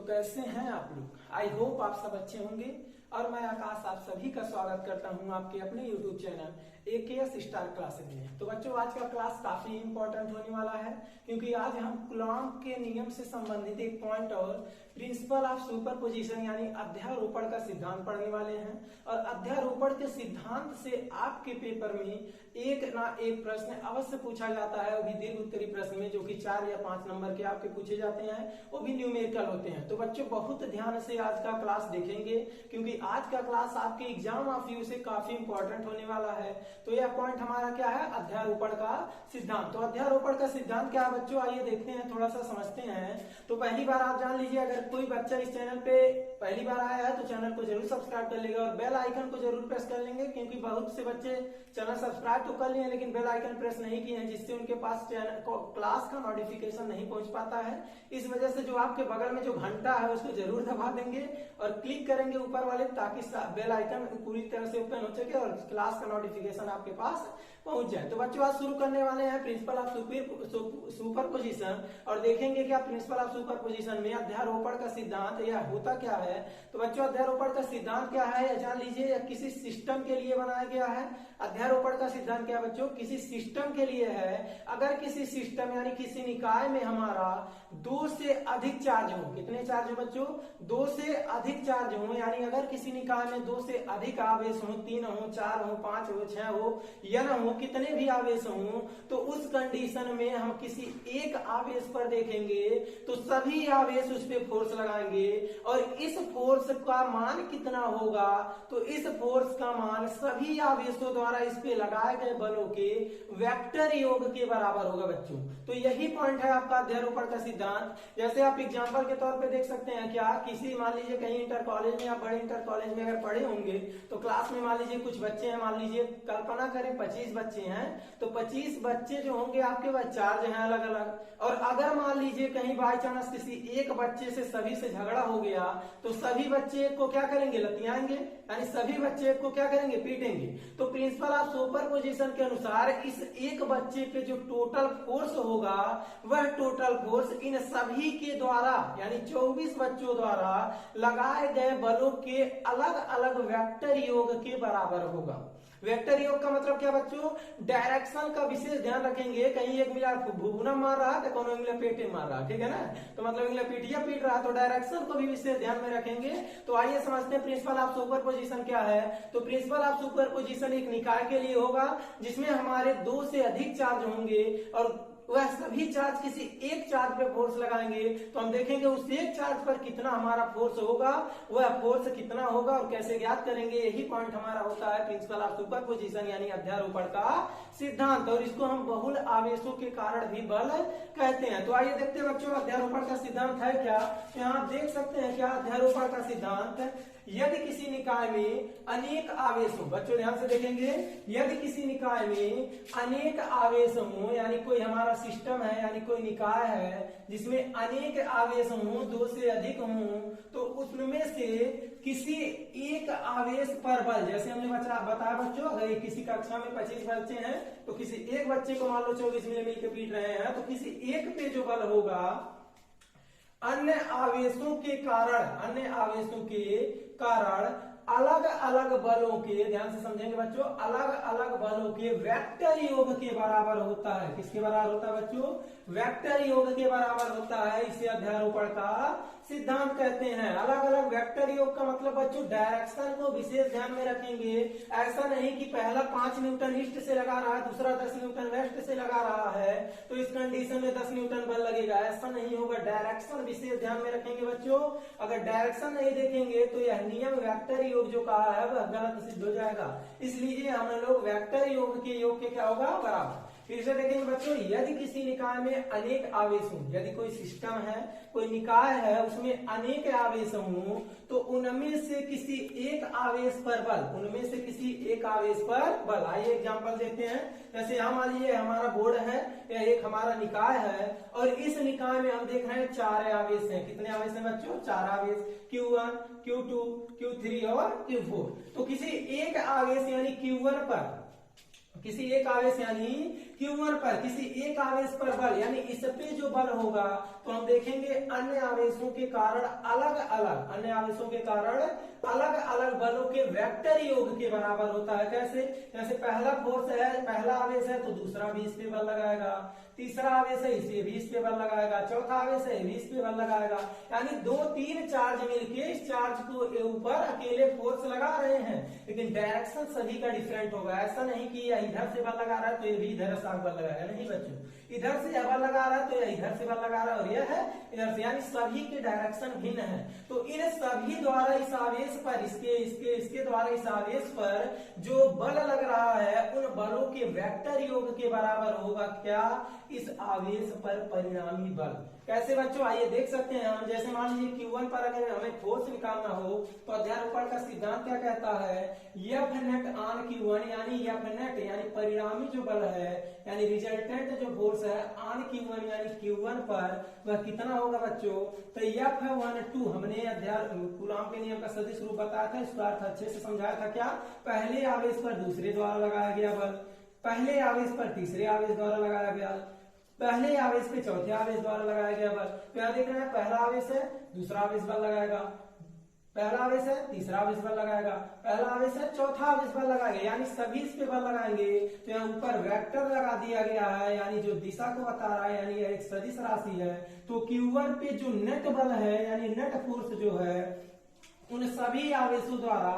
कैसे हैं आप लोग? आई होप आप सब अच्छे होंगे और मैं आकाश आप सभी का स्वागत करता हूं आपके अपने YouTube channel AKS star classes में। तो बच्चों, आज का क्लास काफी इंपॉर्टेंट होने वाला है क्योंकि आज हम कूलॉम के नियम से संबंधित एक पॉइंट और प्रिंसिपल ऑफ सुपरपोजिशन यानी अध्यारोपण का सिद्धांत पढ़ने वाले हैं। और अध्यारोपण के सिद्धांत से आपके पेपर में एक ना एक प्रश्न अवश्य पूछा जाता है, वो भी दीर्घ उत्तरीय प्रश्न में, जो कि 4 या 5 नंबर के आपके पूछे जाते हैं, वो भी न्यूमेरिकल होते हैं। तो बच्चों, बहुत ध्यान से आज का क्लास देखेंगे क्योंकि आज का क्लास आपके एग्जाम ऑफ व्यू से काफी इंपॉर्टेंट होने वाला है। तो यह पॉइंट हमारा क्या है? अध्यारोपण का सिद्धांत। तो अध्यारोपण का सिद्धांत क्या है बच्चों, आइए देखते हैं, थोड़ा सा समझते हैं। तो पहली बार आप जान लीजिए, अगर कोई बच्चा इस चैनल पे पहली बार आया है तो चैनल को जरूर सब्सक्राइब कर लेगा और बेल आइकन को जरूर प्रेस कर लेंगे, क्योंकि बहुत से बच्चे चैनल सब्सक्राइब तो कर लिए लेकिन बेल आइकन प्रेस नहीं किए हैं, जिससे उनके पास चैनल क्लास का नोटिफिकेशन नहीं पहुंच पाता है। इस वजह से जो आपके बगल में जो घंटा है उसको जरूर दबा देंगे और क्लिक करेंगे ऊपर वाले, ताकि बेल आइकन पूरी तरह से ओपन हो सके और क्लास का नोटिफिकेशन आपके पास पहुंच जाए। तो बच्चों, आज शुरू करने वाले हैं प्रिंसिपल ऑफ सुपरपोजिशन और देखेंगे क्या प्रिंसिपल ऑफ सुपरपोजिशन में अध्यारोपण का सिद्धांत यह होता क्या है। तो बच्चों, अध्यारोपण का सिद्धांत क्या है यह जान लीजिए। यह किसी सिस्टम के लिए बनाया गया है। अध्यारोपण का सिद्धांत क्या बच्चों? किसी सिस्टम के लिए है। अगर किसी सिस्टम यानी किसी निकाय में हमारा 2 से अधिक चार्ज हो, कितने चार्ज हो बच्चों? 2 से अधिक चार्ज हो, यानी अगर किसी निकाय में 2 से अधिक आवेश हो, 3 हो, 4 हो, 5 हो, 6 हो या न हो, कितने भी आवेश हो, तो उस कंडीशन में हम किसी एक आवेश पर देखेंगे तो सभी आवेश उस पर फोर्स लगाएंगे और इस फोर्स का मान कितना होगा? तो इस फोर्स का मान सभी आवेशों द्वारा इस पे लगाए गए बलों के वेक्टर योग के बराबर होगा बच्चों। तो यही पॉइंट है आपका अध्यारोपण का सिद्धांत। जैसे आप एग्जांपल के तौर पे देख सकते हैं, क्या किसी मान लीजिए कहीं इंटर कॉलेज में या बड़े इंटर कॉलेज में अगर पढ़े होंगे तो क्लास में मान लीजिए कुछ बच्चे हैं, मान लीजिए कल्पना करें 25 बच्चे हैं, तो 25 बच्चे जो होंगे आपके पास चार्ज हैं अलग अलग। और अगर मान लीजिए कहीं बाई चांस किसी एक बच्चे से सभी से झगड़ा हो गया तो सभी बच्चे को क्या करेंगे? लतियाएंगे, यानी सभी बच्चे को क्या करेंगे? पीटेंगे। तो प्रिंसिपल ऑफ सुपरपोजिशन के अनुसार इस एक बच्चे पे जो टोटल फोर्स होगा वह टोटल फोर्स इन सभी के द्वारा यानी 24 बच्चों द्वारा लगाए गए बलों के अलग अलग वेक्टर योग के बराबर होगा। वेक्टर योग का मतलब क्या बच्चों? डायरेक्शन का विशेष ध्यान रखेंगे। कहीं एक मिला भुवना मार रहा है तो कौन मिला पेटे मार रहा है, ठीक है ना? तो मतलब मिला पीटिया पीट रहा, तो डायरेक्शन को भी विशेष ध्यान में रखेंगे। तो आइए समझते हैं प्रिंसिपल ऑफ सुपरपोजिशन क्या है। तो प्रिंसिपल ऑफ सुपरपोजिशन एक निकाय के लिए होगा जिसमें हमारे 2 से अधिक चार्ज होंगे और वह सभी चार्ज किसी एक चार्ज पे फोर्स लगाएंगे, तो हम देखेंगे उस एक चार्ज पर कितना हमारा फोर्स होगा, वह फोर्स कितना होगा और कैसे ज्ञात करेंगे। यही पॉइंट हमारा होता है प्रिंसिपल ऑफ सुपरपोजिशन यानी अध्यारोपण का सिद्धांत, और इसको हम बहुल आवेशों के कारण भी बल कहते हैं। तो आइए देखते हैं बच्चों अध्यारोपण का सिद्धांत है क्या। यहाँ देख सकते हैं क्या अध्यारोपण का सिद्धांत। यदि किसी निकाय में अनेक आवेश हो, बच्चों ध्यान से देखेंगे, यदि किसी निकाय में अनेक आवेश हो, यानी कोई हमारा सिस्टम है यानी कोई निकाय है जिसमें अनेक आवेश हो, 2 से अधिक हो, तो उसमें से किसी एक आवेश पर बल, जैसे हमने बताया बच्चों, अगर किसी कक्षा में 25 बच्चे हैं तो किसी एक बच्चे को मान लो 24 मिल के पीट रहे हैं, तो किसी एक पे जो बल होगा अन्य आवेशों के कारण अलग अलग बलों के, ध्यान से समझेंगे बच्चों, अलग अलग बलों के वेक्टर योग के बराबर होता है। किसके बराबर होता है बच्चों? वेक्टर योग के बराबर होता है। इसे अध्यारोपण का सिद्धांत कहते हैं। अलग अलग वेक्टर योग का मतलब बच्चों डायरेक्शन को विशेष ध्यान में रखेंगे। ऐसा नहीं कि पहला 5 न्यूटन ईस्ट से लगा रहा है, दूसरा 10 न्यूटन वेस्ट से लगा रहा है, तो इस कंडीशन में 10 न्यूटन बल लगेगा, ऐसा नहीं होगा। डायरेक्शन विशेष ध्यान में रखेंगे बच्चों। अगर डायरेक्शन नहीं देखेंगे तो यह नियम वेक्टर योग जो कहा है वह गलत सिद्ध हो जाएगा। इसलिए हम लोग वेक्टर योग के क्या होगा? बराबर। फिर से देखेंगे बच्चों, यदि किसी निकाय में अनेक आवेश हो, यदि कोई सिस्टम है, कोई निकाय है, उसमें अनेक आवेश हो, तो उनमें से किसी एक आवेश पर बल, आइए एग्जांपल देते हैं। जैसे यहाँ मान लीजिए हमारा बोर्ड है या एक हमारा निकाय है और इस निकाय में हम देख रहे हैं 4 आवेश हैं। कितने आवेश हैं बच्चों? 4 आवेश, Q1, Q2, Q3 और Q4। तो किसी एक आवेश यानी Q1 पर किसी एक आवेश यानी Q1 पर किसी एक आवेश पर बल यानी इस पे जो बल होगा तो हम देखेंगे अन्य आवेशों के कारण अलग अलग बलों के वेक्टर योग के बराबर होता है। कैसे? जैसे पहला फोर्स है, पहला आवेश है तो दूसरा भी इस पे बल लगाएगा, तीसरा आवेश है इसे भी इस पे बल लगाएगा, चौथा आवेश है भी इस पे बल लगाएगा। यानी 2-3 चार्ज मिलके इस चार्ज को ऊपर अकेले फोर्स लगा रहे हैं, लेकिन डायरेक्शन सभी का डिफरेंट होगा। ऐसा नहीं कि यह इधर से बल लगा रहा है तो ये भी इधर से बल लगाएगा, नहीं बच्चों। इधर से बल लगा रहा है तो यह इधर से बल लगा रहा है और यह है इधर से, यानी सभी के डायरेक्शन भिन्न है। तो इन सभी द्वारा इस आवेश पर इसके द्वारा इस आवेश पर जो बल लग रहा है उन बलों के वेक्टर योग के बराबर होगा क्या? इस आवेश पर परिणामी बल। कैसे बच्चों? आइए देख सकते हैं हम। जैसे मान लीजिए Q1 पर अगर हमें फोर्स निकालना हो तो अध्यारोपण का सिद्धांत क्या कहता है? F नेट ऑन Q1 यानी F नेट यानी परिणामी जो बल है यानी रिजल्टेंट जो फोर्स है ऑन Q1 यानी Q1 पर वह कितना होगा बच्चों? तो F12 हमने कूलॉम के नियम का सदिश रूप बताया था, इसका अर्थ अच्छे से समझाया था। क्या? पहले आवेश पर दूसरे द्वारा लगाया गया बल, पहले आवेश पर तीसरे आवेश द्वारा लगाया गया, पहले आवेश पे चौथे आवेश द्वारा लगाया गया बल। तो यहाँ देख रहे हैं पहला आवेश है दूसरा आवेश बल लगाएगा, पहला आवेश है तीसरा आवेश बल लगाएगा, पहला आवेश है चौथा आवेश बल लगाएगा, यानी सभी इस पे बल लगाएंगे। तो यहाँ ऊपर वेक्टर लगा दिया गया है यानी जो दिशा को बता रहा है, यानी यह एक सदिश राशि है। तो Q1 पे जो नेट बल है यानी नेट फोर्स जो है उन सभी आवेशों द्वारा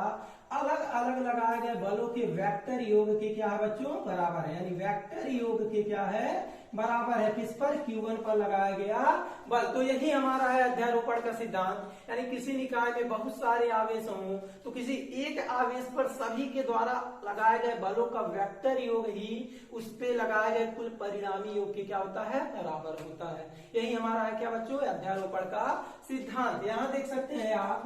अलग अलग लगाए गए बलों के वेक्टर योग के क्या है बच्चों? बराबर है। यानी वेक्टर योग के क्या है? बराबर है। किस पर? Q1 पर लगाया गया बल। तो यही हमारा है अध्यारोपण का सिद्धांत। यानी किसी निकाय में बहुत सारे आवेश हों तो किसी एक आवेश पर सभी के द्वारा लगाए गए बलों का वेक्टर योग ही उस पे लगाए गए कुल परिणामी योग के क्या होता है? बराबर होता है। यही हमारा है क्या बच्चों? अध्यारोपण का सिद्धांत। यहाँ देख सकते हैं आप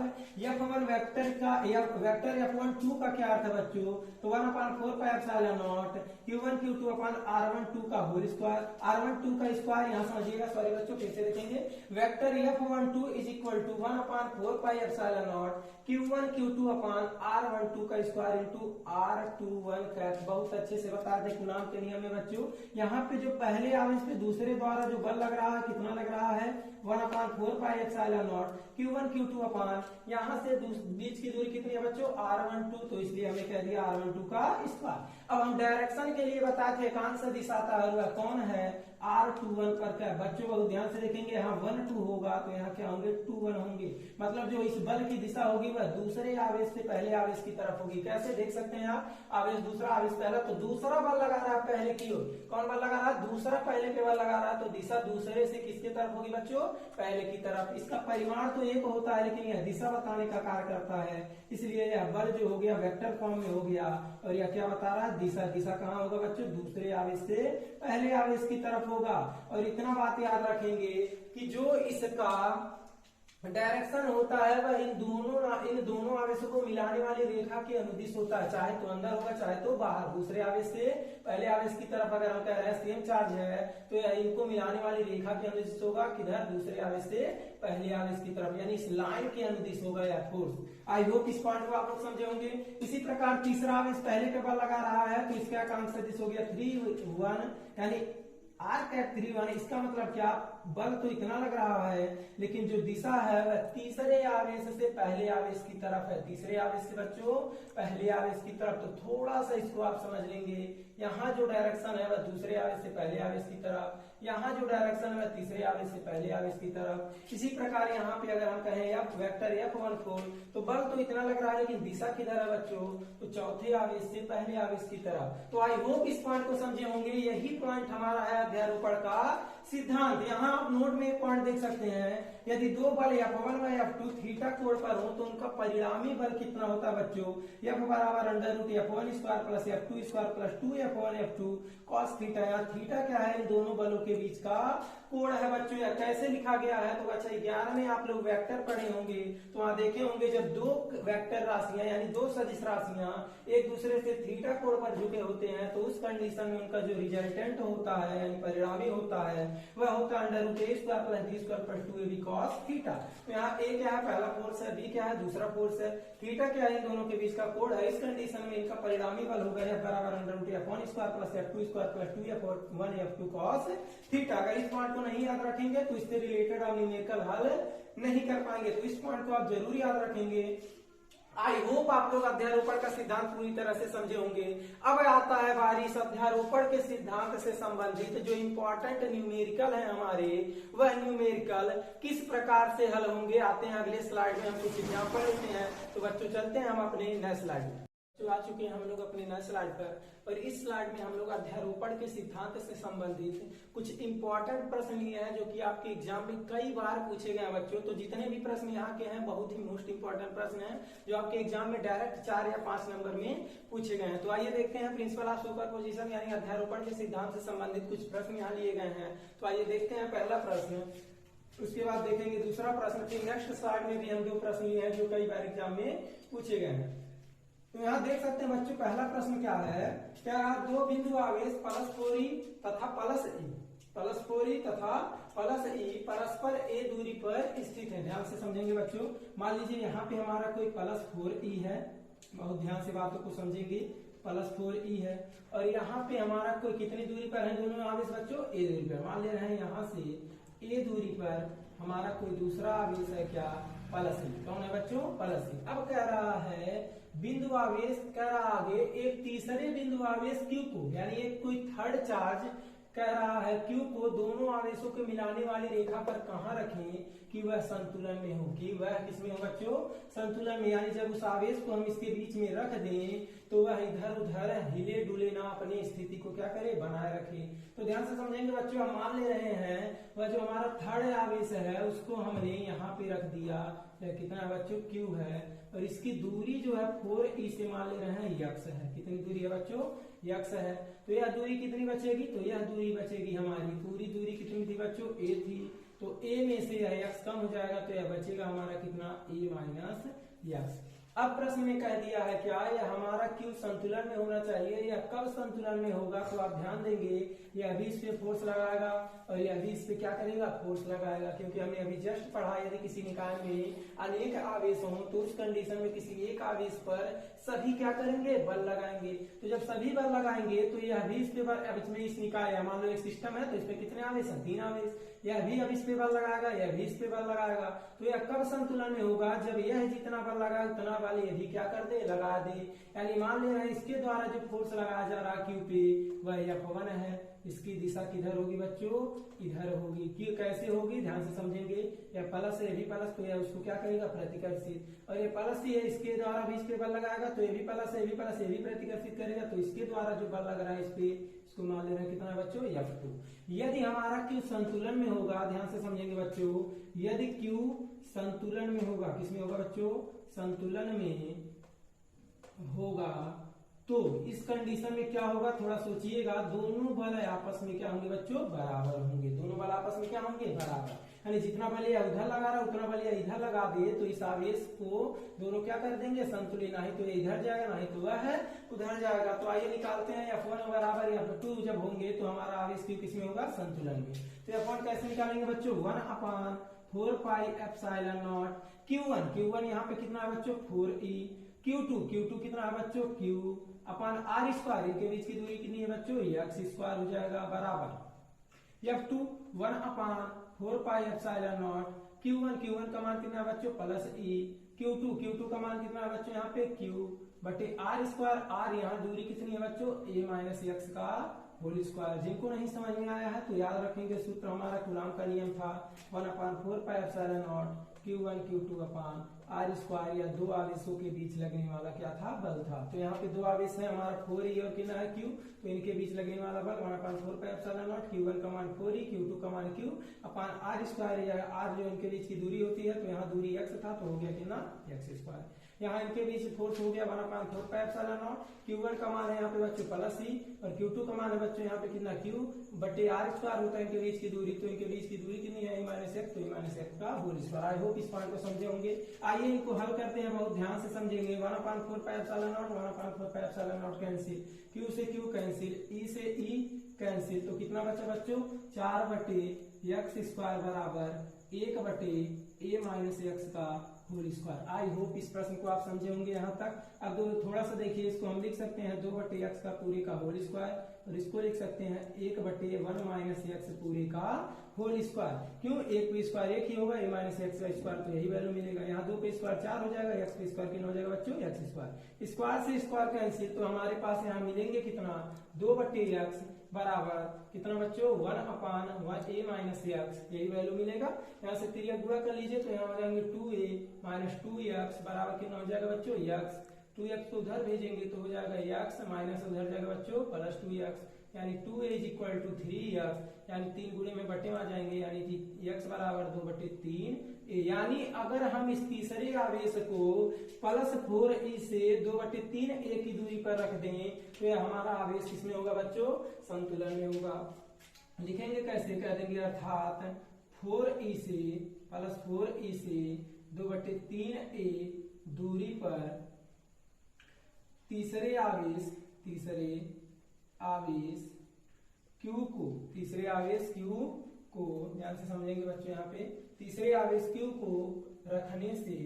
F1 वेक्टर का वेक्टर F12 का क्या अर्थ है बच्चों? तो 1/4πε0 Q1 Q2 अपन R12 का होल स्क्वायर, R12 का स्क्वायर यहाँ समझिएगा, सॉरी बच्चों फिर से देखेंगे। Vector F12 is equal to 1/4πε0 Q1 Q2 अपन R12 का स्क्वायर इंटू R21 कैप। बहुत अच्छे से बता दे कूलॉम के नियम में बच्चों। यहाँ पे जो पहले आवेश पे दूसरे द्वारा जो बल लग रहा है कितना लग रहा है? 1/4πε0 Q1 Q2 अपन यहाँ से बीच की दूरी कितनी है बच्चों? R12, तो इसलिए हमने कह दिया R12 का स्क्वायर। अब हम डायरेक्शन के लिए बताए थे कौन सा दिशा आता है, वह कौन है? R21 पर। क्या बच्चों बहुत ध्यान से देखेंगे, यहाँ 1-2 होगा तो यहाँ क्या होंगे? 2-1 होंगे। मतलब जो इस बल की दिशा होगी वह दूसरे आवेश से पहले आवेश की तरफ होगी। कैसे देख सकते हैं आप? आवेश दूसरा आवेश पहला, तो दूसरा बल लगा रहा है पहले की ओर। कौन बल लगा रहा है? दूसरा पहले पे बल लगा रहा है, तो दिशा दूसरे से किसके तरफ होगी बच्चों? पहले की तरफ। इसका परिमाण तो एक होता है लेकिन यह दिशा बताने का कार्य करता है, इसलिए यह बल जो हो गया वेक्टर फॉर्म में हो गया। और यह क्या बता रहा है? दिशा। दिशा कहाँ होगा बच्चों? दूसरे आवेश से पहले आवेश की तरफ होगा। और इतना बात याद रखेंगे कि जो इसका डायरेक्शन होता है वह इन दोनों आवेशों को मिलाने वाली रेखा के अनुदिश होता है, चाहे तो अंदर होगा चाहे तो बाहर। दूसरे आवेश से पहले आवेश की तरफ अगर हम कह रहे हैं सेम चार्ज है तो यह इनको मिलाने वाली रेखा के अनुदिश होगा। किधर? दूसरे आवेश से पहले आवेश की तरफ, यानी इस लाइन के अनुदिश होगा यह फोर्स। आई होप इस पॉइंट को आप लोग समझे होंगे। इसी प्रकार तीसरा आवेश पहले पे बल लगा रहा है तो इसका काम सदिश हो गया 3-1 यानी R3-1। इसका मतलब क्या? बल तो इतना लग रहा है लेकिन जो दिशा है वह तीसरे आवेश से पहले आवेश की तरफ है। तीसरे आवेश से बच्चों पहले आवेश की तरफ। तो थोड़ा सा इसको आप समझ लेंगे। यहाँ जो डायरेक्शन है वह दूसरे आवेश से पहले आवेश की तरफ, यहाँ जो डायरेक्शन है पतीसरे आवेश से पहले आवेश की तरफ। इसी प्रकार यहाँ पे अगर हम कहें F वेक्टर F14 तो बल तो इतना लग रहा है लेकिन दिशा किधर है बच्चों? तो चौथे आवेश से पहले आवेश की तरफ। तो आई होप इस पॉइंट को समझे होंगे। यही पॉइंट हमारा है अध्यारोपण का सिद्धांत। यहाँ आप नोट में एक पॉइंट देख सकते हैं, यदि दो बल F1 व F2 थीटा कोण पर हो तो उनका परिणामी बल कितना होता है बच्चों? F बराबर √F1 square plus F2 square plus 2F1 F2 cos theta. यहाँ थीटा क्या है? इन दोनों बलों के बीच का कोण है बच्चों। यह कैसे लिखा गया है? तो अच्छा 11 में आप लोग वेक्टर पढ़े होंगे तो वहां देखे होंगे जब दो वेक्टर राशियां यानी दो सदिश राशियां एक दूसरे से थीटा कोण पर झुके होते हैं तो उस कंडीशन में उनका जो रिजल्टेंट होता है यानी परिणामी होता है वह होता है √A² + B² + 2AB cos cos theta. तो यहाँ ए क्या है, पहला फोर्स है, बी क्या है, दूसरा फोर्स है, थीटा क्या है, इन दोनों के बीच का कोण है। इस कंडीशन में इनका परिणामी बल होगा F बराबर √F1² plus F2² plus 2F1 F2 cos theta. अगर इस पॉइंट को नहीं याद रखेंगे तो इससे रिलेटेड आप न्यूमेरिकल हल नहीं कर पाएंगे, तो इस पॉइंट को आप जरूर याद रखेंगे। आई होप आप लोग अध्यारोपण का सिद्धांत पूरी तरह से समझे होंगे। अब आता है बारी इस अध्यारोपण के सिद्धांत से संबंधित जो इंपॉर्टेंट न्यूमेरिकल है हमारे, वह न्यूमेरिकल किस प्रकार से हल होंगे। आते हैं अगले स्लाइड में, हम कुछ एग्जांपल लेते हैं। तो बच्चों चलते हैं हम अपने नए स्लाइड में। तो आ चुके हैं हम लोग अपने नए स्लाइड पर, और इस स्लाइड में हम लोग अध्यारोपण के सिद्धांत से संबंधित कुछ इंपॉर्टेंट प्रश्न लिए हैं जो कि आपके एग्जाम में कई बार पूछे गए हैं बच्चों। तो जितने भी प्रश्न यहाँ के हैं बहुत ही मोस्ट इंपॉर्टेंट प्रश्न हैं जो आपके एग्जाम में डायरेक्ट 4 या 5 नंबर में पूछे गए हैं। तो आइए देखते हैं प्रिंसिपल ऑफ सुपरपोजिशन यानी अध्यारोपण के सिद्धांत से संबंधित कुछ प्रश्न यहाँ लिए गए हैं। तो आइए देखते हैं पहला प्रश्न, उसके बाद देखेंगे दूसरा प्रश्न, फिर नेक्स्ट स्लाइड में भी हम 2 प्रश्न लिए हैं जो कई बार एग्जाम में पूछे गए हैं। तो यहाँ देख सकते हैं बच्चों पहला प्रश्न क्या है, क्या रहा, 2 बिंदु आवेश परस्पोरी तथा प्लस ई परस्पर ए दूरी पर स्थित है। ध्यान से समझेंगे बच्चों। मान लीजिए यहाँ पे हमारा कोई +4e है, बहुत ध्यान से बातों को समझेंगे, +4e है, और यहाँ पे हमारा कोई कितनी दूरी पर है दोनों आवेश बच्चों, ए दूरी पर। मान ले रहे हैं यहाँ से ए दूरी पर हमारा कोई दूसरा आवेश है क्या, +e। कौन है बच्चों, +e। अब कह रहा है बिंदु आवेश, कह रहा आगे एक तीसरे बिंदु आवेश Q को, यानी एक कोई थर्ड चार्ज कह रहा है Q को दोनों आवेशों को मिलाने वाली रेखा पर कहां रखें कि वह संतुलन में हो। कि वह किसमें हो बच्चों, संतुलन में। यानी जब उस आवेश को हम इसके बीच में रख दें तो वह इधर उधर हिले डुले ना, अपनी स्थिति को क्या करे, बनाए रखे। तो ध्यान से समझेंगे बच्चों। हम मान ले रहे हैं वह जो हमारा थर्ड आवेश है उसको हमने यहाँ पे रख दिया, कितना बच्चों, Q है, और इसकी दूरी जो है 4e से मान ले रहे हैं x है। कितनी दूरी है बच्चों, x है। तो यह दूरी कितनी बचेगी, तो यह दूरी बचेगी हमारी, पूरी दूरी कितनी थी बच्चों, a थी। तो a में से यह x कम हो जाएगा तो यह बचेगा हमारा कितना, a - x। अब प्रश्न में कह दिया है क्या, यह हमारा Q संतुलन में होना चाहिए। यह कब संतुलन में होगा, तो आप ध्यान देंगे यह भी इस पे फोर्स लगाएगा और यह भी इस पे क्या करेगा, फोर्स लगाएगा। क्योंकि हमने अभी जस्ट पढ़ा यदि किसी निकाय में अनेक आवेश हों तो उस कंडीशन में किसी एक आवेश पर सभी क्या करेंगे, बल लगाएंगे। तो जब सभी बल लगाएंगे तो यह भी इस पे बल, अब इसमें इस निकाय है, मान लो एक सिस्टम है तो इसमें कितने आवेश हैं, 3 आवेश। यह भी अब इस पे बल लगाएगा, यह भी इस पे बल लगाएगा। तो यह कब संतुलन में होगा, जब यह जितना बल लगाए उतना बल ये भी क्या कर दे, लगा दे। यानी मान ले रहे हैं इसके द्वारा जो फोर्स लगाया जा रहा Q पे वह F1 है। इसकी दिशा किधर होगी बच्चों, इधर होगी। Q कैसे होगी, ध्यान से समझेंगे। यह प्लस है, ये भी प्लस, तो यह उसको क्या करेगा, प्रतिकर्षित। और ये प्लस ही है, इसके द्वारा भी इस पे बल लगाएगा तो ये भी प्लस है, ये भी प्लस, ये भी प्रतिकर्षित करेगा। तो इसके द्वारा जो बल लग रहा है इस पे, इसको मान ले रहे हैं कितना बच्चों, F2। यदि हमारा Q संतुलन में होगा, ध्यान से समझेंगे बच्चों, यदि Q संतुलन में होगा, किसमें होगा बच्चों, संतुलन में होगा, तो इस कंडीशन में क्या होगा, थोड़ा सोचिएगा, दोनों बल आपस में क्या होंगे बच्चों, बराबर होंगे। दोनों बल आपस में क्या होंगे, बराबर। यानी जितना बल यह उधर लगा रहा है उतना बल यह इधर लगा दे तो इस आवेश को दोनों क्या कर देंगे, संतुलित। नहीं तो ये इधर जाएगा, नहीं तो वह उधर जाएगा। तो आइए निकालते हैं, F1 बराबर F2 जब होंगे तो हमारा आवेश Q किसमें होगा, संतुलन में। तो F1 कैसे निकालेंगे बच्चों, 1/4πε0 Q1 यहाँ पे कितना है बच्चों, 4e। Q2 कितना है बच्चों, Q अपन r², इनके बीच की दूरी कितनी है बच्चों, x² हो जाएगा, बराबर F2 1/4πε0 Q1 का मान कितना है बच्चों, +e। Q2 का मान कितना है बच्चों, यहाँ पे Q बटे r², r यहाँ दूरी कितनी है बच्चों, a - x का होल स्क्वायर। जिनको नहीं समझ में आया है तो याद रखेंगे, सूत्र हमारा कूलॉम का नियम था, 1/4πε0 Q1 Q2 अपान r², या दो आवेशों के बीच लगने वाला क्या था, बल था। तो यहाँ पे दो आवेश है हमारा 4e और कितना है Q, तो इनके बीच लगने वाला बल 1/4πε0 Q1 का मान 4e, Q2 का मान Q अपान r², या r जो इनके बीच की दूरी होती है, तो यहाँ दूरी x था तो हो गया कितना, x²। यहाँ इनके बीच फोर्स हो गया 1/4πε0। Q1 का मान है यहाँ पे बच्चों +e और Q2 का मान है बच्चों यहाँ पे कितना, Q बटे r² होता है इनके बीच की दूरी। तो इनके बीच की दूरी कितनी है, a - x, तो a - x का होल स्क्वायर। आई होप इस पॉइंट को समझे होंगे। आइए इनको हल करते हैं, बहुत ध्यान से समझेंगे। 1/4πε0 कैंसिल, Q से Q कैंसिल, E से E कैंसिल, तो कितना बचा बच्चों, 4/x² बराबर 1/a माइनस एक्स का होल स्क्वायर। आई होप इस प्रश्न को आप समझे होंगे यहाँ तक। अब थोड़ा सा देखिए, इसको हम लिख सकते हैं 2/x का पूरे का होल स्क्वायर, और इसको लिख सकते हैं 1/1 माइनस एक्स पूरे का होल स्क्वायर। क्यों? एक पे स्क्वायर एक ही होगा, a माइनस एक्स का स्क्वायर तो यही वैल्यू मिलेगा। यहाँ 2 पे स्क्वायर 4 हो जाएगा, x पे स्क्वायर कितना हो जाएगा बच्चों? x square. स्क्वायर से स्क्वायर कैंसिल, तो हमारे पास यहाँ मिलेंगे कितना? 2/x बराबर कितना बच्चों? 1/1 a माइनस एक्स, यही वैल्यू मिलेगा। यहाँ से तिर्यक गुणा कर लीजिए, तो यहाँ हो जाएंगे 2a माइनस 2x बराबर कितना हो जाएगा बच्चों? x। 2x को उधर भेजेंगे तो हो जाएगा x माइनस उधर जाएगा बच्चों प्लस 2x, यानी 2a is equal to 3x, यानी 3 गुणे में बटे आ जाएंगे, यानी कि x बराबर 2/3। यानी अगर हम इस तीसरे आवेश को +4e से 2/3a की दूरी पर रख दें तो यह हमारा आवेश किसमें होगा बच्चों? संतुलन में होगा। लिखेंगे कैसे? कह देंगे अर्थात 4e से +4e से 2/3a दूरी पर तीसरे आवेश Q को ध्यान से समझेंगे बच्चों, यहाँ पे तीसरे आवेश Q को रखने से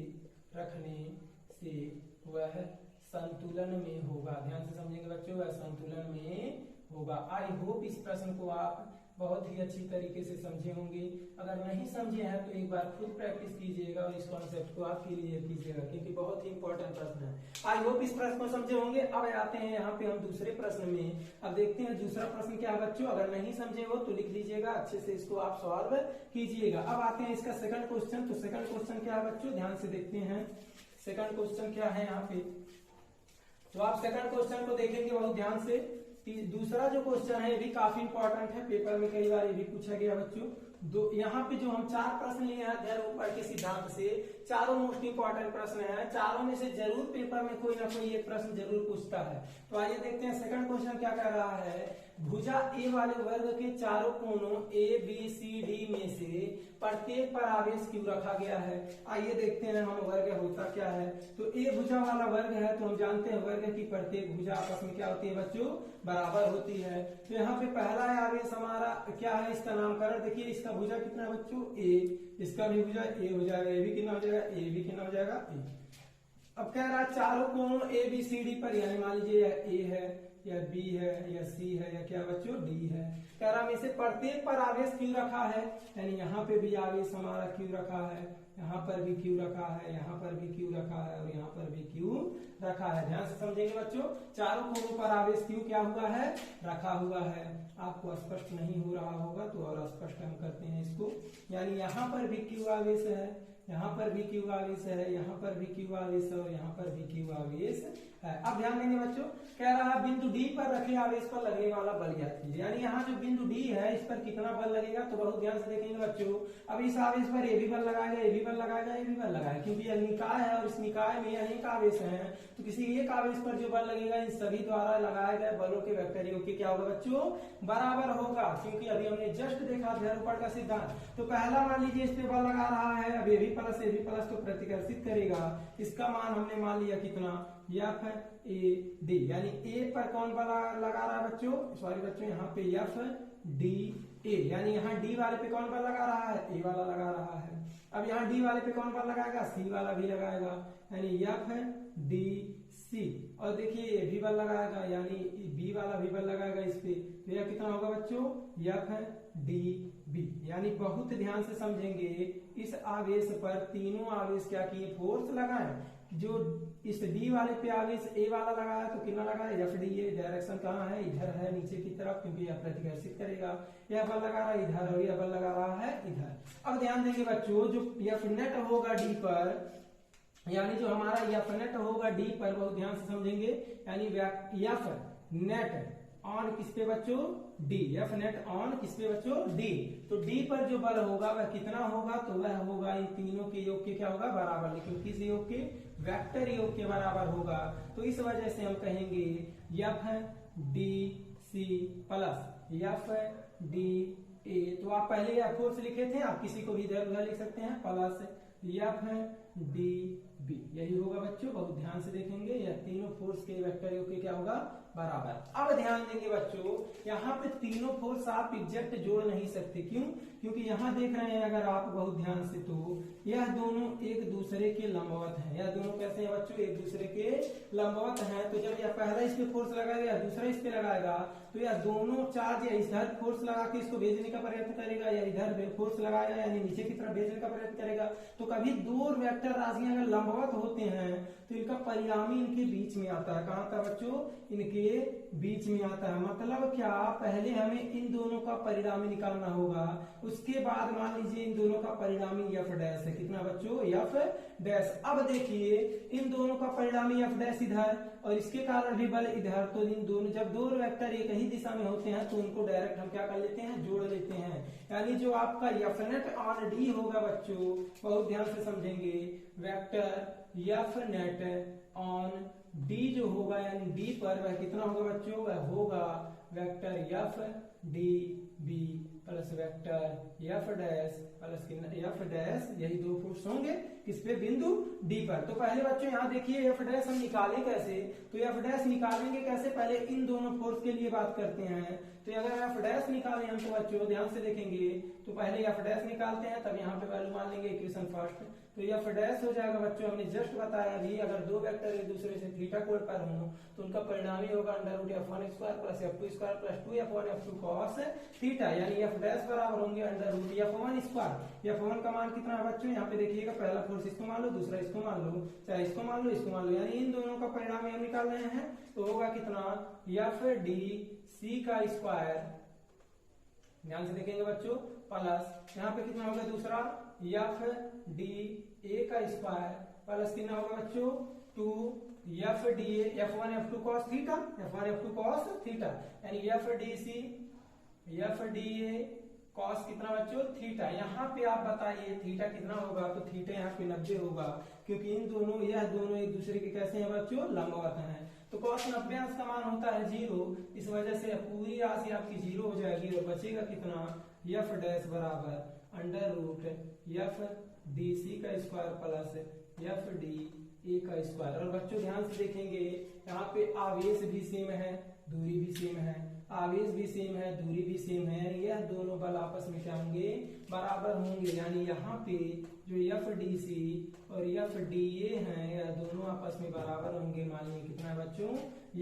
वह संतुलन में होगा। ध्यान से समझेंगे बच्चों, वह संतुलन में होगा। आई होप इस प्रश्न को आप बहुत ही अच्छी तरीके से समझे होंगे। अगर नहीं समझे हैं तो एक बार खुद प्रैक्टिस कीजिएगा और इस कॉन्सेप्ट को आप क्लियर कीजिएगा, क्योंकि बहुत ही इंपॉर्टेंट प्रश्न है। आई होप इस प्रश्न को समझे होंगे। अब आते हैं यहाँ पे हम दूसरे प्रश्न में। अब देखते हैं दूसरा प्रश्न क्या है बच्चों। अगर नहीं समझे हो तो लिख लीजिएगा, अच्छे से इसको आप सॉल्व कीजिएगा। अब आते हैं इसका सेकंड क्वेश्चन। तो सेकंड क्वेश्चन क्या है बच्चों? ध्यान से देखते हैं सेकंड क्वेश्चन क्या है यहाँ पे। तो आप सेकंड क्वेश्चन को देखेंगे बहुत ध्यान से। दूसरा जो क्वेश्चन है ये भी काफी इंपॉर्टेंट है, पेपर में कई बार ये भी पूछा गया बच्चों। यहाँ पे जो हम 4 प्रश्न लिए हैं अध्ययन ऊपर के सिद्धांत से, चारों मोस्ट इंपॉर्टेंट प्रश्न हैं। चारों में से जरूर पेपर में कोई ना कोई एक प्रश्न जरूर पूछता है। तो आइए देखते हैं सेकंड क्वेश्चन क्या कह रहा है। भुजा ए वाले वर्ग के चारों कोणों ABCD में से प्रत्येक पर आवेश Q रखा गया है। आइए देखते हैं हम वर्ग होता क्या है। तो ए भुजा वाला वर्ग है, तो हम जानते हैं वर्ग की प्रत्येक भुजा आपस में क्या होती है बच्चों? बराबर होती है। तो यहाँ पे पहला आवेश हमारा क्या है? इसका नामकरण देखिए, इसका भुजा कितना बच्चों? A, इसका भी भुजा A हो जाएगा, ये भी कितना हो जाएगा? A भी कितना हो जाएगा? A। अब कह रहा है चारों कोणों ABCD पर, यानी मान लीजिए A है या B है या C है या क्या बच्चों? D है। कह रहा है इसे प्रत्येक पर आवेश Q रखा है, यानी यहाँ पे भी आवेश हमारा Q रखा है, यहाँ पर भी Q रखा है, यहाँ पर भी Q रखा है और यहाँ पर भी Q रखा है। ध्यान से समझेंगे बच्चों, चारों कोणों पर आवेश Q क्या हुआ है? रखा हुआ है। आपको स्पष्ट नहीं हो रहा होगा तो और स्पष्ट हम करते हैं इसको। यानी यहाँ पर भी Q आवेश है, यहाँ पर भी Q आवेश है, यहाँ पर भी Q आवेश है और यहाँ पर भी Q आवेश है। अब ध्यान देंगे बच्चों, कह रहा है बिंदु D पर रखे आवेश पर लगने वाला बल ज्ञात कीजिए। यानी यहाँ जो बिंदु D है इस पर कितना बल लगेगा? तो बहुत ध्यान से देखेंगे बच्चों। अब इस आवेश पर ये भी बल लगाएगा, ये भी बल लगाएगा, ये भी बल लगाएगा, क्योंकि यह निकाय है और इस निकाय में अनेक आवेश हैं। तो किसी एक आवेश पर जो बल लगेगा इन सभी द्वारा लगाए गए बलों के वेक्टर योग के क्या होगा बच्चों? बराबर होगा, क्योंकि अभी हमने जस्ट देखा ध्रुवपट का सिद्धांत। तो पहला मान लीजिए इस पे बल लगा रहा है, अब ये भी प्लस को प्रतिकर्षित करेगा। इसका मान हमने मान लिया कितना? FAD, यानी A पर कौन बल लगा रहा है बच्चों? सॉरी बच्चों, यहाँ पे FDA, यानी यहाँ D वाले पे कौन बल लगा रहा है? A वाला लगा रहा है। अब यहाँ D वाले पे कौन बल लगाएगा? C वाला भी लगाएगा, यानी FDC। और देखिए ये भी बल लगाएगा, यानी B वाला भी बल लगाएगा इस पे। तो यह कितना होगा बच्चों? FDB। यानी बहुत ध्यान से समझेंगे, इस आवेश पर तीनों आवेश क्या किए? फोर्स लगाएं। जो इस D वाले पे आवेश A वाला लगाया तो कितना लगाया? FDA। डायरेक्शन कहाँ है? इधर है नीचे की तरफ, क्योंकि यह प्रतिकर्षित करेगा। यह बल लगा रहा है इधर और यह बल लगा रहा है इधर। अब ध्यान देंगे बच्चों, जो F नेट होगा D पर, यानी जो हमारा F नेट होगा D पर, बहुत ध्यान से समझेंगे, यानी F नेट ऑन किस पे बच्चों? D। F नेट ऑन किस पे बच्चों? D। तो D पर जो बल होगा वह कितना होगा? तो वह होगा इन तीनों के योग के क्या होगा? बराबर। लेकिन किस योग के? वेक्टर योग के बराबर होगा। तो इस वजह से हम कहेंगे FDC प्लस FDA। तो आप पहले फोर्स लिखे थे, आप किसी को भी इधर उधर लिख सकते हैं, प्लस FDB बी, यही होगा बच्चों। बहुत ध्यान से देखेंगे, यह तीनों फोर्स के वेक्टर योग के क्या होगा, बराबर। अब ध्यान देंगे बच्चों, यहाँ पे तीनों फोर्स आप एग्जैक्ट जोड़ नहीं सकते। क्यों? क्योंकि यहाँ देख रहे हैं अगर आप बहुत ध्यान से, तो यह दोनों एक दूसरे के लंबवत हैं। यह दोनों कैसे हैं बच्चों, एक दूसरे के लंबवत हैं। तो जब यह पहला इस पे फोर्स लगाएगा, दूसरा इस पे लगाएगा, तो यह दोनों चार्ज या इधर फोर्स लगा के इसको भेजने का प्रयत्न करेगा, या इधर फोर्स लगाएगा यानी नीचे की तरफ भेजने का प्रयत्न करेगा। तो कभी दो वेक्टर राशियां अगर लंबवत होते हैं तो इनका परिणामी इनके बीच में आता है। कहाँ था बच्चों, इनके बीच में आता है। मतलब क्या, पहले हमें इन दोनों का परिणामी निकालना होगा, उसके बाद मान लीजिए इन दोनों का परिणामी एफ डैश है। कितना बच्चों, एफ डैश। अब देखिए इन दोनों का परिणामी एफ डैश इधर और इसके कारण भी बल इधर, तो इन दोनों जब दो वेक्टर एक ही दिशा में होते हैं तो उनको डायरेक्ट हम क्या कर लेते हैं, जोड़ लेते हैं। यानी जो आपका एफ नेट ऑन डी होगा बच्चों, बहुत ध्यान से समझेंगे, vector F net on D जो होगा यानी डी पर वह कितना होगा बच्चों, वह होगा vector F D B plus vector F dash plus F dash, यही दो फोर्स होंगे किस पे, बिंदु डी पर। तो पहले बच्चों यहाँ देखिए एफ डैश हम निकालें कैसे, तो एफ डैश निकालेंगे कैसे, पहले इन दोनों फोर्स के लिए बात करते हैं। तो अगर एफ डैश निकालें हम, तो बच्चों ध्यान से देखेंगे, तो पहले एफ डैश निकालते हैं, तब यहाँ पे वैल्यू मान लेंगे इक्वेशन फर्स्ट। तो एफ डैश हो जाएगा बच्चों, हमने जस्ट बताया अभी, अगर दो वेक्टर एक दूसरे से थीटा कोण पर हों तो उनका परिणामी होगा under root F one square plus F two square plus 2f1 f2 cos theta, यानी एफ डैश बराबर होंगे under root F one square. F one का मान कितना है बच्चों, यहाँ पे देखिएगा, पहला फोर्स इसको मान लो, दूसरा इसको मान लो, चाहे इसको मान लो, इसको मान लो, यानी इन दोनों का परिणामी हम निकाल रहे हैं। तो होगा कितना, एफ डी सी का स्क्वायर, ध्यान से देखेंगे बच्चों, प्लस यहाँ पे कितना होगा दूसरा, एफ डी ए का स्क्वायर प्लस कितना होगा बच्चों, 2 F D F one F two cos theta, F one F two cos theta, यानी F D C F D A cos कितना बच्चों, थीटा। यहाँ पे आप बताइए थीटा कितना होगा, तो थीटा यहाँ पे 90 होगा, क्योंकि इन दोनों, यह दोनों एक दूसरे के कैसे हैं बच्चों, लंबवत हैं। तो कॉस 90 अंश का मान होता है 0, इस वजह से पूरी राशि आपकी 0 हो जाएगी और बचेगा कितना, एफ डैश बराबर under root F D C का square plus F D A का स्क्वायर। और बच्चों ध्यान से देखेंगे, यहाँ पे आवेश भी सेम है, दूरी भी सेम है, आवेश भी सेम है, दूरी भी सेम है, यह दोनों बल आपस में क्या होंगे, बराबर होंगे। यानी यहाँ पे जो एफ डी सी और एफ डी ए है, यह दोनों आपस में बराबर होंगे। मानिए कितना है बच्चों,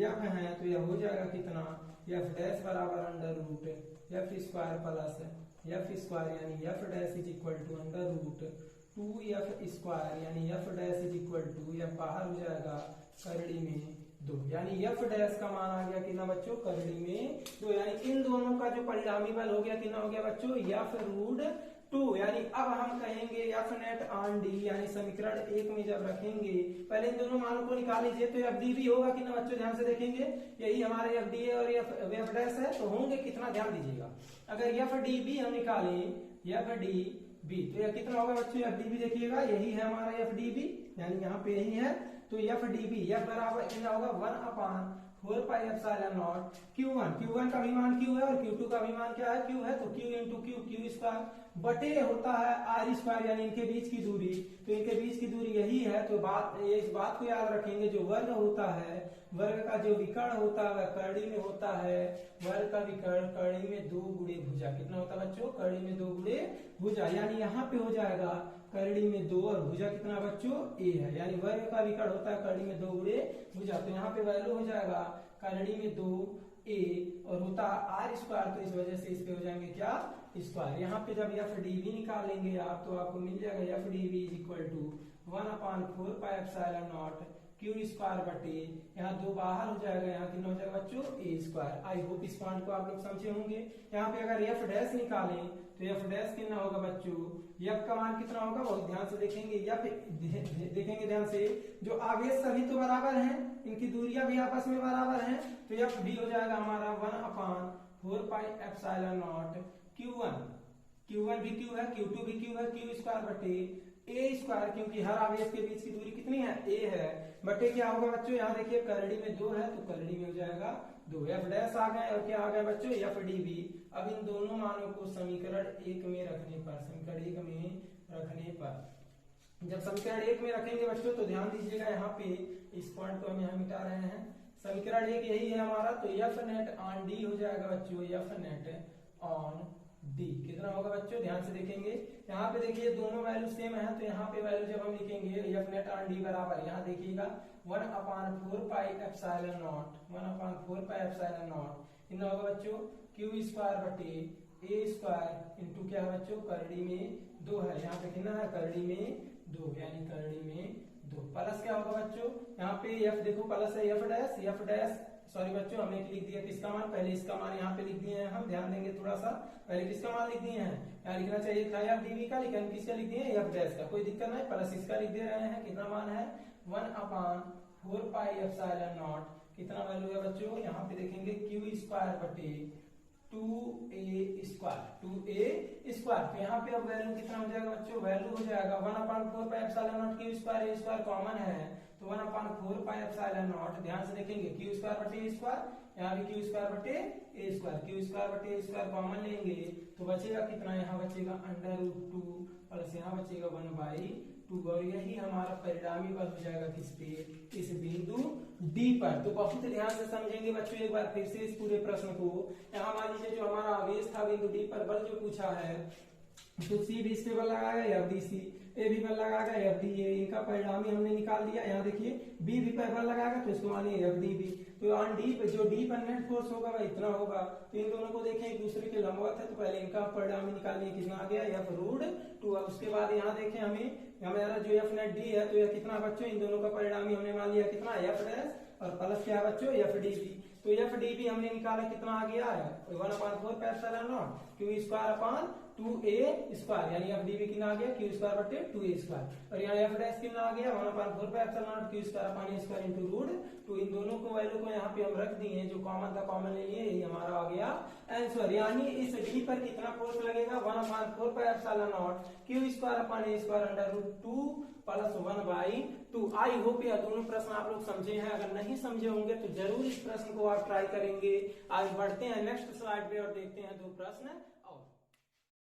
एफ है, तो यह हो जाएगा कितना, एफ डैश बराबर under root F square plus F square, यानी F dash is equal to under root 2f square, यानी F dash is equal to, यह बाहर हो जाएगा करड़ी में 2, यानी एफ डैश का मान आ गया कितना बच्चों, करड़ी में 2, यानी इन दोनों का जो परिणामी बल हो गया कितना हो गया बच्चों, एफ रूट 2। यानी अब हम कहेंगे एफ नेट ऑन डी, यानी समीकरण 1 में जब रखेंगे, पहले इन दोनों मानों को निकाल लीजिए, तो एफ डी भी होगा कितना बच्चों, ध्यान से देखेंगे, यही हमारे एफ डी और एफ डैश है, तो होंगे कितना, ध्यान दीजिएगा। अगर एफ डी बी हम निकालें, एफ डी बी, तो यह कितना होगा बच्चों, एफ डी बी देखिएगा, यही है हमारा एफ डी बी, यानी यहाँ पे यही है। तो एफ डी बी एफ बराबर कितना होगा, 1/4 pi epsilon not Q1, Q1 का भी मान Q है और Q2 का भी मान क्या है, Q है, तो Q इंटू Q स्क्वायर बटे होता है R स्क्वायर, यानी इनके बीच की दूरी। तो इनके बीच की दूरी यही है, तो इस बात को याद रखेंगे, जो वर्ग होता है, वर्ग का जो विकर्ण होता है वह करड़ी में होता है, वर्ग का विकर्ण करड़ी में 2 गुणे भुजा, कितना होता है बच्चों, करड़ी में 2 गुणे भुजा, यानी यहाँ पे हो जाएगा करड़ी में 2 और भुजा कितना बच्चों, a है, यानी वर्ग का विकर्ण होता है करड़ी में 2 गुणे भुजा, तो यहाँ पे वैल्यू हो जाएगा करड़ी में 2a और होता r स्क्वायर, तो इस वजह से इस पे हो जाएंगे क्या, स्क्वायर। यहाँ पे जब एफ डी बी निकालेंगे आप, तो आपको मिल जाएगा F D B is equal to 1/4 pi epsilon naught Q square बटे, यहाँ 2 बाहर हो जाएगा, यहाँ कितना हो जाएगा बच्चों, a स्क्वायर। आई होप इस पॉइंट को आप लोग समझे होंगे। यहाँ पे अगर एफ डैश निकालें, तो एफ डैश कितना होगा बच्चों, एफ का मान कितना होगा, बहुत ध्यान से देखेंगे, या देखेंगे ध्यान से, जो आवेश सभी तो बराबर हैं, इनकी दूरियां भी आपस में बराबर हैं, तो एफ डी हो जाएगा हमारा 1/4 पाई एप्सिलॉन नॉट Q1 भी Q है, Q2 भी Q है, Q स्क्वायर बटे a स्क्वायर, क्योंकि हर आवेश के बीच की दूरी कितनी है, a है, बटे क्या होगा बच्चों, यहाँ देखिए करड़ी में 2 है, तो करड़ी में हो जाएगा 2, एफ डैश आ गए और क्या आ गया बच्चों, एफ डी बी। अब इन दोनों मानों को समीकरण 1 में रखने पर, जब समीकरण 1 में रखेंगे बच्चों तो ध्यान दीजिएगा यहाँ पे इस पॉइंट को हम यहाँ मिटा रहे हैं। समीकरण 1 यही है हमारा, तो एफ नेट ऑन डी हो जाएगा बच्चों, एफ नेट ऑन डी कितना होगा बच्चों, ध्यान से देखेंगे यहाँ पे देखिए दोनों वैल्यू सेम है, तो यहाँ पे वैल्यू जब हम लिखेंगे एफ नेट ऑन डी बराबर, यहाँ देखिएगा 1/4 pi epsilon not, 1/4 pi epsilon not कितना होगा बच्चों, क्यू स्क्वायर बटे ए स्क्वायर इंटू क्या है बच्चों, करड़ी में 2 है, यहाँ पे कितना है करड़ी में 2, यानी करड़ी में 2 प्लस क्या होगा बच्चों, यहाँ पे एफ देखो प्लस है एफ डैश सॉरी बच्चों हमने लिख दिया किसका मान, पहले इसका मान यहाँ पे लिख दिए हैं हम, ध्यान देंगे थोड़ा सा, पहले किसका मान लिख दिए हैं, यहाँ लिखना चाहिए था एफ डीवी का, लेकिन किसका लिख दिए एफ डैश का, कोई दिक्कत नहीं, प्लस इसका लिख दे रहे हैं, कितना मान है 1/4 पाई एप्सिलॉन नॉट, कितना वैल्यू है बच्चों, यहाँ पे देखेंगे क्यू स्क्वायर बटे 2a स्क्वायर, तो यहाँ पे अब वैल्यू कितना हो जाएगा बच्चों, वैल्यू हो जाएगा 1/4 pi epsilon not Q square, A square common है तो 1/4 पाई एप्सिलॉन नॉट, ध्यान से देखेंगे क्यू स्क्वायर बटे ए स्क्वायर, यहाँ भी क्यू स्क्वायर बटे ए स्क्वायर, क्यू स्क्वायर बटे ए स्क्वायर कॉमन लेंगे तो बचेगा कितना, यहाँ बचेगा √2 प्लस यहाँ बचेगा 1/2, और यही हमारा परिणामी बल हो जाएगा किस पे, इस बिंदु डी पर। तो बहुत ध्यान से समझेंगे बच्चों एक बार फिर से इस पूरे प्रश्न को। यहाँ मान लीजिए जो हमारा आवेश था बिंदु डी पर बल जो पूछा है, तो सी भी इस पे बल लगाएगा या बी सी, ए भी बल लगाएगा एफ डी, ए इनका परिणामी हमने निकाल दिया। यहाँ देखिए बी भी पर बल लगाएगा तो इसको मानिए एफ डी बी, तो ऑन डी पे जो डी पर नेट फोर्स होगा वह इतना होगा, तो इन दोनों को देखें एक दूसरे के लंबवत है, तो पहले इनका परिणामी निकालिए कितना आ गया F√2, उसके बाद यहाँ देखें हमारा जो एफ नेट डी है तो यह कितना बच्चों, इन दोनों का परिणामी हमने मान लिया कितना एफ डैश, और प्लस क्या बच्चों एफ डी बी, तो एफ डी बी हमने निकाला कितना आ गया है 1/4 pi epsilon not Q square upon 2a square, यानी एफ डी बी कितना आ गया क्यू स्क्वायर बटे 2a स्क्वायर, और यहाँ एफ डैश कितना आ गया 1/4 pi epsilon not Q square upon A square into √2, इन दोनों को वैल्यू को यहाँ पे हम रख दिए, जो कॉमन था कॉमन ले लिए, यही हमारा आ गया आंसर। यानी इस डी पर कितना फोर्स लगेगा 1/4 pi epsilon not Q square upon A square √2 plus 1/2। I hope यह दोनों प्रश्न आप लोग समझे हैं, अगर नहीं समझे होंगे तो जरूर इस प्रश्न को आप ट्राई करेंगे। आज बढ़ते हैं नेक्स्ट स्लाइड पे और देखते हैं 2 प्रश्न